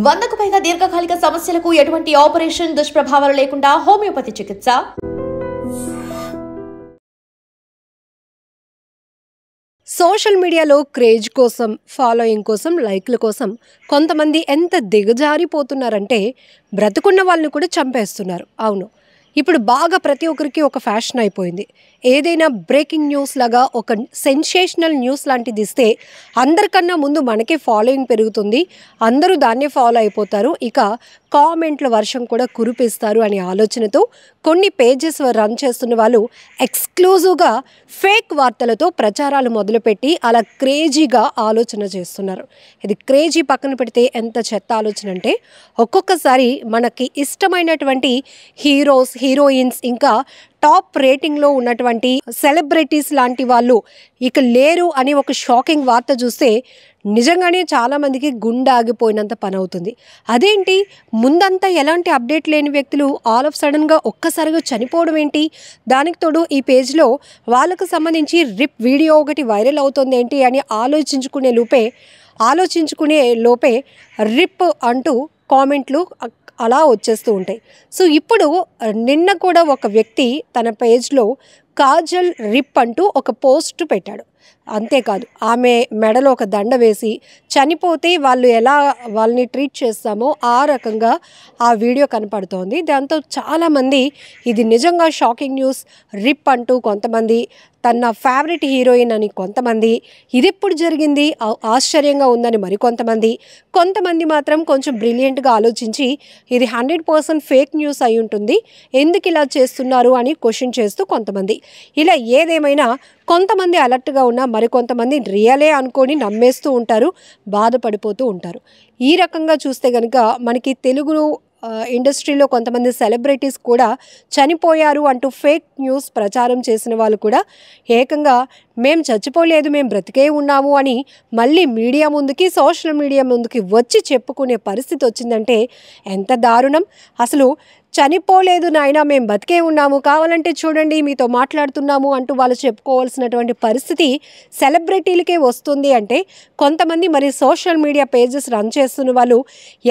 100కు పైగా దీర్ఘకాలిక సమస్యలకు ఎటువంటి ఆపరేషన్ దుష్ప్రభావాలు లేకుండా హోమియోపతి చికిత్స. సోషల్ మీడియాలో క్రేజ్ కోసం, ఫాలోయింగ్ కోసం, లైక్ల కోసం కొంతమంది ఎంత దిగజారిపోతున్నారంటే బ్రతుకున్న వాళ్ళని కూడా చంపేస్తున్నారు. అవును, ఇప్పుడు బాగా ప్రతి ఒక్కరికి ఒక ఫ్యాషన్ అయిపోయింది. ఏదైనా బ్రేకింగ్ న్యూస్ లాగా ఒక సెన్సేషనల్ న్యూస్ లాంటిది ఇస్తే అందరికన్నా ముందు మనకే ఫాలోయింగ్ పెరుగుతుంది, అందరూ దాన్నే ఫాలో అయిపోతారు, ఇక కామెంట్ల వర్షం కూడా కురిపిస్తారు అనే ఆలోచనతో కొన్ని పేజెస్ రన్ చేస్తున్న వాళ్ళు ఎక్స్క్లూజివ్గా ఫేక్ వార్తలతో ప్రచారాలు మొదలుపెట్టి అలా క్రేజీగా ఆలోచన చేస్తున్నారు. ఇది క్రేజీ పక్కన పెడితే ఎంత చెత్త ఆలోచన అంటే, ఒక్కొక్కసారి మనకి ఇష్టమైనటువంటి హీరోస్, హీరోయిన్స్, ఇంకా టాప్ రేటింగ్లో ఉన్నటువంటి సెలబ్రిటీస్ లాంటి వాళ్ళు ఇక లేరు అని ఒక షాకింగ్ వార్త చూస్తే నిజంగానే చాలామందికి గుండె ఆగిపోయినంత పని అవుతుంది. అదేంటి, ముందంతా ఎలాంటి అప్డేట్ లేని వ్యక్తులు ఆల్ ఆఫ్ సడన్గా ఒక్కసారిగా చనిపోవడం ఏంటి? దానికి తోడు ఈ పేజ్లో వాళ్ళకు సంబంధించి రిప్ వీడియో ఒకటి వైరల్ అవుతుంది ఏంటి అని ఆలోచించుకునే లోపే రిప్ అంటూ కామెంట్లు అలా వచ్చేస్తూ ఉంటాయి. సో ఇప్పుడు నిన్న కూడా ఒక వ్యక్తి తన పేజ్లో కాజల్ రిప్ అంటూ ఒక పోస్ట్ పెట్టాడు. అంతేకాదు, ఆమె మెడలో ఒక దండ వేసి చనిపోతే వాళ్ళు ఎలా వాళ్ళని ట్రీట్ చేస్తామో ఆ రకంగా ఆ వీడియో కనపడుతోంది. దాంతో చాలామంది ఇది నిజంగా షాకింగ్ న్యూస్, రిప్ అంటూ కొంతమంది, తన ఫేవరెట్ హీరోయిన్ అని కొంతమంది, ఇది ఎప్పుడు జరిగింది ఆశ్చర్యంగా ఉందని కొంతమంది మాత్రం కొంచెం బ్రిలియంట్గా ఆలోచించి ఇది 100% ఫేక్ న్యూస్ అయి ఉంటుంది, ఎందుకు ఇలా చేస్తున్నారు అని క్వశ్చన్ చేస్తూ కొంతమంది. ఇలా ఏదేమైనా కొంతమంది అలర్ట్గా ఉన్నా మరికొంతమంది రియలే అనుకొని నమ్మేస్తూ ఉంటారు, బాధపడిపోతూ ఉంటారు. ఈ రకంగా చూస్తే కనుక మనకి తెలుగు ఇండస్ట్రీలో కొంతమంది సెలబ్రిటీస్ కూడా చనిపోయారు అంటూ ఫేక్ న్యూస్ ప్రచారం చేసిన వాళ్ళు కూడా ఏకంగా మేము చచ్చిపోలేదు, మేము బ్రతికే ఉన్నాము అని మళ్ళీ మీడియా ముందుకి, సోషల్ మీడియా ముందుకి వచ్చి చెప్పుకునే పరిస్థితి వచ్చిందంటే ఎంత దారుణం. అసలు చనిపోలేదు నాయనా, మేము బతికే ఉన్నాము, కావాలంటే చూడండి మీతో మాట్లాడుతున్నాము అంటూ వాళ్ళు చెప్పుకోవాల్సినటువంటి పరిస్థితి సెలబ్రిటీలకే వస్తుంది అంటే కొంతమంది మరి సోషల్ మీడియా పేజెస్ రన్ చేస్తున్న వాళ్ళు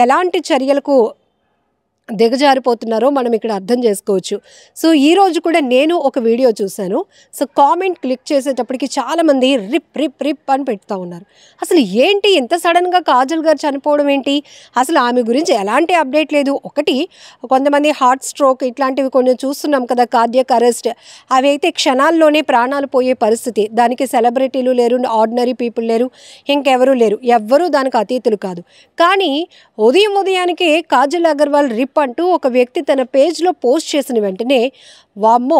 ఎలాంటి చర్యలకు దిగజారిపోతున్నారో మనం ఇక్కడ అర్థం చేసుకోవచ్చు. సో ఈరోజు కూడా నేను ఒక వీడియో చూశాను. సో కామెంట్ క్లిక్ చేసేటప్పటికి చాలామంది రిప్ రిప్ రిప్ అని పెడతా ఉన్నారు. అసలు ఏంటి ఇంత సడన్గా కాజల్ గారు చనిపోవడం ఏంటి, అసలు ఆమె గురించి ఎలాంటి అప్డేట్ లేదు. ఒకటి, కొంతమంది హార్ట్ స్ట్రోక్ ఇట్లాంటివి కొన్ని చూస్తున్నాం కదా, కార్డియాక్ అరెస్ట్, అవి అయితే క్షణాల్లోనే ప్రాణాలు పోయే పరిస్థితి. దానికి సెలబ్రిటీలు లేరు, ఆర్డినరీ పీపుల్ లేరు, ఇంకెవరూ లేరు, ఎవ్వరూ దానికి అతీతులు కాదు. కానీ ఉదయానికే కాజల్ అగర్వాల్ రిప్ అంటూ ఒక వ్యక్తి తన పేజ్లో పోస్ట్ చేసిన వెంటనే వామ్మో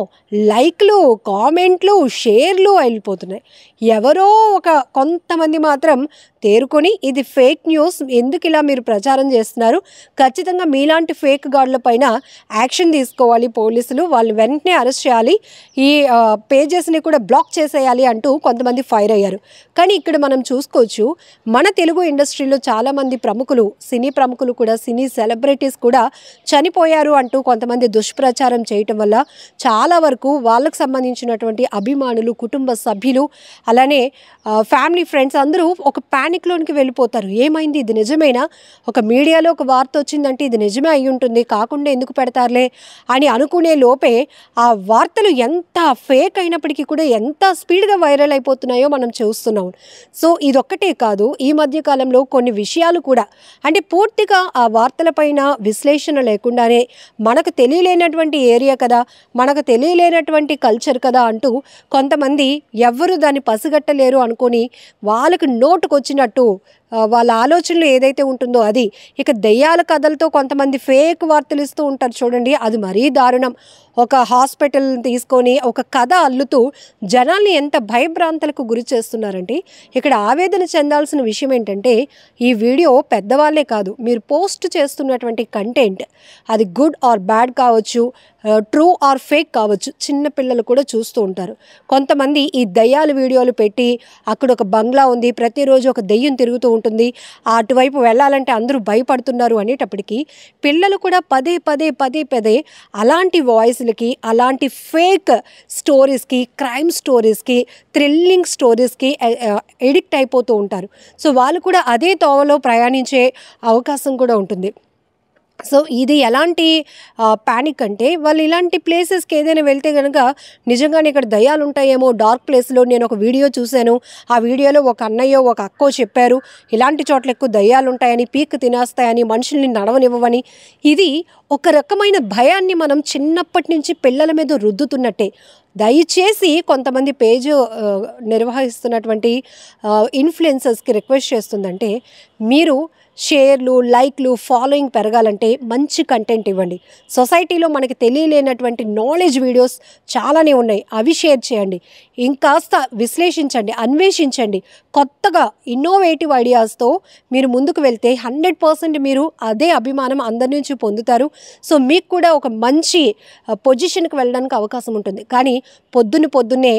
లైక్లు, కామెంట్లు, షేర్లు వెళ్ళిపోతున్నాయి. ఎవరో కొంతమంది మాత్రం తేరుకొని ఇది ఫేక్ న్యూస్, ఎందుకు ఇలా మీరు ప్రచారం చేస్తున్నారు, ఖచ్చితంగా మీలాంటి ఫేక్ గార్డుల పైన యాక్షన్ తీసుకోవాలి పోలీసులు, వాళ్ళని వెంటనే అరెస్ట్ చేయాలి, ఈ పేజెస్ని కూడా బ్లాక్ చేసేయాలి అంటూ కొంతమంది ఫైర్ అయ్యారు. కానీ ఇక్కడ మనం చూసుకోవచ్చు, మన తెలుగు ఇండస్ట్రీలో చాలామంది ప్రముఖులు, సినీ ప్రముఖులు కూడా, సినీ సెలబ్రిటీస్ కూడా చనిపోయారు అంటూ కొంతమంది దుష్ప్రచారం చేయటం వల్ల చాలా వరకు వాళ్ళకు సంబంధించినటువంటి అభిమానులు, కుటుంబ సభ్యులు, అలానే ఫ్యామిలీ, ఫ్రెండ్స్ అందరూ ఒక ప్యానిక్లోనికి వెళ్ళిపోతారు. ఏమైంది, ఇది నిజమేనా, ఒక మీడియాలో ఒక వార్త వచ్చిందంటే ఇది నిజమే అయి ఉంటుంది, కాకుండా ఎందుకు పెడతారులే అని అనుకునే లోపే ఆ వార్తలు ఎంత ఫేక్ అయినప్పటికీ కూడా ఎంత స్పీడ్గా వైరల్ అయిపోతున్నాయో మనం చూస్తున్నాం. సో ఇదొక్కటే కాదు, ఈ మధ్యకాలంలో కొన్ని విషయాలు కూడా, అంటే పూర్తిగా ఆ వార్తలపైన విశ్లేషణ లేకుండానే మనకు తెలియలేనటువంటి ఏరియా కదా, మనకు తెలియలేనటువంటి కల్చర్ కదా అంటూ కొంతమంది ఎవ్వరూ దాన్ని పసిగట్టలేరు అనుకొని వాళ్ళకు నోటుకొచ్చినట్టు వాళ్ళ ఆలోచనలు ఏదైతే ఉంటుందో అది, ఇక దెయ్యాల కథలతో కొంతమంది ఫేక్ వార్తలు ఇస్తూ ఉంటారు చూడండి, అది మరీ దారుణం. ఒక హాస్పిటల్ తీసుకొని ఒక కథ అల్లుతూ జనాల్ని ఎంత భయభ్రాంతలకు గురి చేస్తున్నారంటే ఇక్కడ ఆవేదన చెందాల్సిన విషయం ఏంటంటే, ఈ వీడియో పెద్దవాళ్ళే కాదు, మీరు పోస్ట్ చేస్తున్నటువంటి కంటెంట్ అది గుడ్ ఆర్ బ్యాడ్ కావచ్చు, ట్రూ ఆర్ ఫేక్ కావచ్చు, చిన్న పిల్లలు కూడా చూస్తూ ఉంటారు. కొంతమంది ఈ దయ్యాల వీడియోలు పెట్టి అక్కడ ఒక బంగ్లా ఉంది, ప్రతిరోజు ఒక దెయ్యం తిరుగుతూ ఉంటుంది, అటువైపు వెళ్ళాలంటే అందరూ భయపడుతున్నారు అనేటప్పటికీ పిల్లలు కూడా పదే పదే పదే పదే అలాంటి వాయిస్లకి, అలాంటి ఫేక్ స్టోరీస్కి, క్రైమ్ స్టోరీస్కి, థ్రిల్లింగ్ స్టోరీస్కి ఎడిక్ట్ అయిపోతూ ఉంటారు. సో వాళ్ళు కూడా అదే తోవలో ప్రయాణించే అవకాశం కూడా ఉంటుంది. సో ఇది ఎలాంటి ప్యానిక్ అంటే, వాళ్ళు ఇలాంటి ప్లేసెస్కి ఏదైనా వెళ్తే కనుక నిజంగానే ఇక్కడ దయ్యాలు ఉంటాయేమో, డార్క్ ప్లేస్లో నేను ఒక వీడియో చూశాను, ఆ వీడియోలో ఒక అన్నయ్యో ఒక అక్కో చెప్పారు ఇలాంటి చోట్ల ఎక్కువ దయ్యాలు ఉంటాయని, పీక్ తినేస్తాయని, మనుషుల్ని నడవనివ్వవని. ఇది ఒక రకమైన భయాన్ని మనం చిన్నప్పటి నుంచి పిల్లల మీద రుద్దుతున్నట్టే. దయచేసి కొంతమంది పేజ్ నిర్వహిస్తున్నటువంటి ఇన్ఫ్లుయెన్సర్స్కి రిక్వెస్ట్ చేస్తుందంటే, మీరు షేర్లు, లైక్లు, ఫాలోయింగ్ పెరగాలంటే మంచి కంటెంట్ ఇవ్వండి. సొసైటీలో మనకి తెలియలేనటువంటి నాలెడ్జ్ వీడియోస్ చాలానే ఉన్నాయి, అవి షేర్ చేయండి. ఇంకాస్త విశ్లేషించండి, అన్వేషించండి. కొత్తగా ఇన్నోవేటివ్ ఐడియాస్తో మీరు ముందుకు వెళ్తే 100% మీరు అదే అభిమానం అందరి నుంచి పొందుతారు. సో మీకు కూడా ఒక మంచి పొజిషన్కి వెళ్ళడానికి అవకాశం ఉంటుంది. కానీ పొద్దున్నే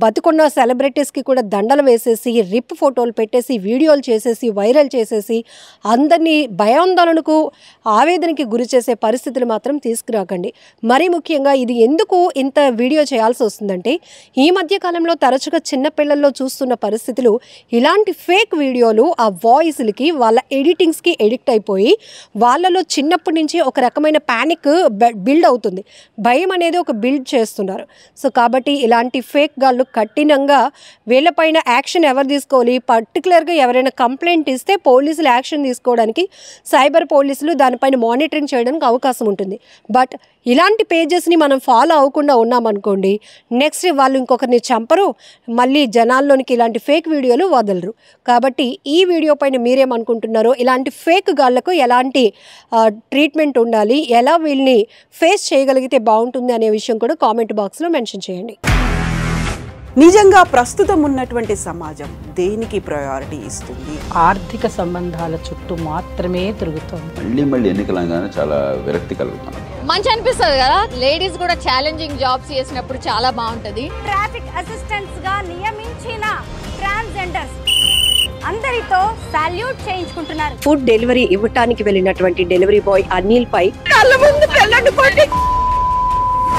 బతుకున్న సెలబ్రిటీస్కి కూడా దండలు వేసేసి, రిప్ ఫోటోలు పెట్టేసి, వీడియోలు చేసేసి, వైరల్ చేసేసి అందరినీ భయాందోళనకు, ఆవేదనకి గురి చేసే పరిస్థితులు మాత్రం తీసుకురాకండి. మరీ ముఖ్యంగా ఇది ఎందుకు ఇంత వీడియో చేయాల్సి వస్తుందంటే, ఈ మధ్యకాలంలో తరచుగా చిన్నపిల్లల్లో చూస్తున్న పరిస్థితులు ఇలాంటి ఫేక్ వీడియోలు, ఆ వాయిస్లకి, వాళ్ళ ఎడిటింగ్స్కి ఎడిక్ట్ అయిపోయి వాళ్ళలో చిన్నప్పటి నుంచి ఒక రకమైన ప్యానిక్ బిల్డ్ అవుతుంది. భయం అనేది ఒక బిల్డ్ చేస్తున్నారు. సో కాబట్టి ఇలాంటి ఫేక్ గాళ్ళు కఠినంగా వీళ్ళపైన యాక్షన్ ఎవరు తీసుకోవాలి, పర్టికులర్గా ఎవరైనా కంప్లైంట్ ఇస్తే పోలీసులు యాక్షన్ తీసుకోవడానికి, సైబర్ పోలీసులు దానిపైన మానిటరింగ్ చేయడానికి అవకాశం ఉంటుంది. బట్ ఇలాంటి పేజెస్ని మనం ఫాలో అవ్వకుండా ఉన్నామనుకోండి, నెక్స్ట్ వాళ్ళు ఇంకొకరిని చంపరు, మళ్ళీ జనాల్లోనికి ఇలాంటి ఫేక్ వీడియోలు వదలరు. కాబట్టి ఈ వీడియో పైన మీరేమనుకుంటున్నారో, ఇలాంటి ఫేక్ గాళ్లకు ఎలాంటి ట్రీట్మెంట్ ఉండాలి, ఎలా వీళ్ళని ఫేస్ చేయగలిగితే బాగుంటుంది అనే విషయం కూడా కామెంట్ బాక్స్లో మెన్షన్ చేయండి. నిజంగా ప్రస్తుతం ఉన్నటువంటి సమాజం దేనికి ప్రయారిటీ ఇస్తుంది? ఆర్థిక సంబంధాల చుట్టూ మాత్రమే తిరుగుతోంది. మళ్ళీ ఎన్నికలంగానే చాలా విరక్తి కలుగుతున్నాం. మంచి అనిపిస్తుంది కదా, లేడీస్ కూడా ఛాలెంజింగ్ జాబ్స్ చేసినప్పుడు చాలా బాగుంటది. ట్రాఫిక్ అసిస్టెంట్స్ గా నియమించిన ట్రాన్స్జెండర్స్ అందరితో సాల్యూట్ చేయించుకుంటున్నారు. ఫుడ్ డెలివరీ ఇవ్వటానికి వెళ్ళినటువంటి డెలివరీ బాయ్ అనిల్ పై